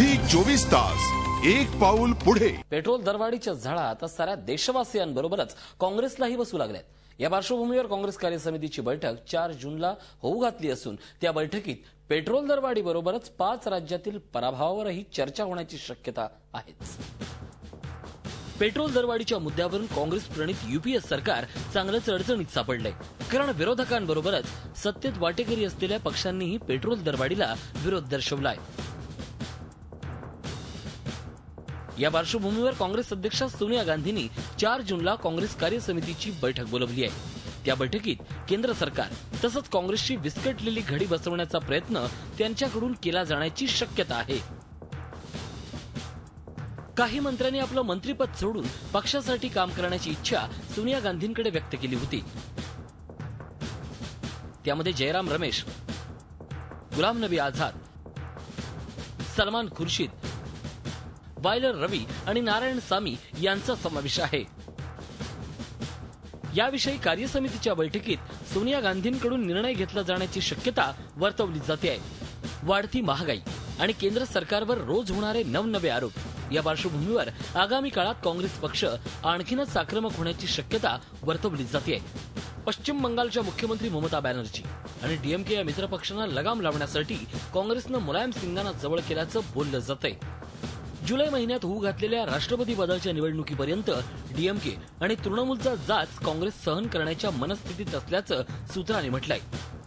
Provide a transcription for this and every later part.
Zee 24 Taas एक पाऊल पुढे। पेट्रोल दरवाढीच्या झळा आता साऱ्या देशवासियांबरोबरच काँग्रेसलाही बसू लागल्यात। या पार्श्वभूमीवर काँग्रेस कार्य समितीची बैठक 4 जूनला होऊ घातली असून त्या बैठकीत पेट्रोल दरवाढीबरोबरच 5 राज्यातील पराभवावरही चर्चा होण्याची शक्यता आहे। पेट्रोल दरवाढीच्या मुद्द्यावरून काँग्रेस प्रणित यूपीए सरकार चांगलंच अडचणीत सापडलंय, कारण विरोधकांबरोबरच सत्तेत वाटेकरी असलेल्या पक्षांनीही पेट्रोल दरवाढीला विरोध दर्शवलाय। या पार्श्वभूमीवर काँग्रेस अध्यक्षा सोनिया गांधींनी 4 जूनला काँग्रेस कार्य समितीची बैठक बोलावली आहे। त्या बैठकीत केंद्र सरकार तसंच काँग्रेसची विस्कटलेली घडी बसवण्याचा प्रयत्न त्यांच्याकडून केला जाण्याची शक्यता आहे। काही मंत्र्यांनी आपलं मंत्रिपद सोडून पक्षासाठी काम करण्याची इच्छा सोनिया गांधींकडे व्यक्त केली होती। त्यामध्ये जयराम रमेश, गुलाम नबी आझाद, सलमान खुर्शीद, वायलर रवी आणि नारायणसामी यांचा समावेश आहे। याविषयी कार्य समितीच्या बैठकीत सोनिया गांधींकडून निर्णय घेतला जाण्याची शक्यता वर्तवली जाते आहे। वाढती महागाई आणि केंद्र सरकारवर रोज होणारे नवनवे आरोप या पार्श्वभूमीवर आगामी काळात काँग्रेस पक्ष आणखीनच आक्रमक होण्याची शक्यता वर्तवली जाते आहे। पश्चिम बंगालच्या मुख्यमंत्री ममता बॅनर्जी आणि डीएमके या मित्रपक्षांना लगाम लावण्यासाठी काँग्रेसनं मुलायम सिंगांना जवळ केल्याचं बोललं जातंय। जुलै महिन्यात होऊ घातलेल्या राष्ट्रपती पदाच्या निवडणुकीपर्यंत डीएमके आणि तृणमूलचा जाच काँग्रेस सहन करण्याच्या मनस्थितीत असल्याचं सूत्रांनी म्हटलंय,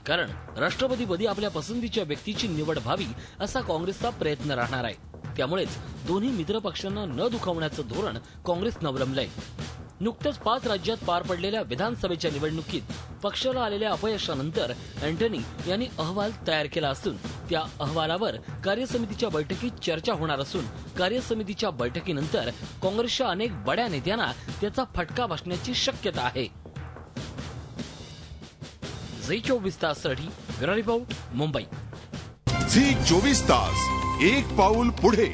कारण राष्ट्रपतीपदी आपल्या पसंतीच्या व्यक्तीची निवड व्हावी असा काँग्रेसचा प्रयत्न राहणार आहे। त्यामुळेच दोन्ही मित्रपक्षांना न दुखावण्याचं धोरण काँग्रेसनं अवलंबलंय। नुकत्याच 5 राज्यात पार पडलेल्या विधानसभेच्या निवडणुकीत पक्षाला आलेल्या अपयशानंतर अँटनी यांनी अहवाल तयार केला असून त्या अहवालावर कार्यसमितीच्या बैठकीत चर्चा होणार असून कार्यसमितीच्या बैठकीनंतर काँग्रेसच्या अनेक बड्या नेत्यांना त्याचा फटका बसण्याची शक्यता आहे। झी 24 ताससाठी ब्युरो रिपोर्ट, मुंबई। झी 24 तास एक पाऊल पुढे।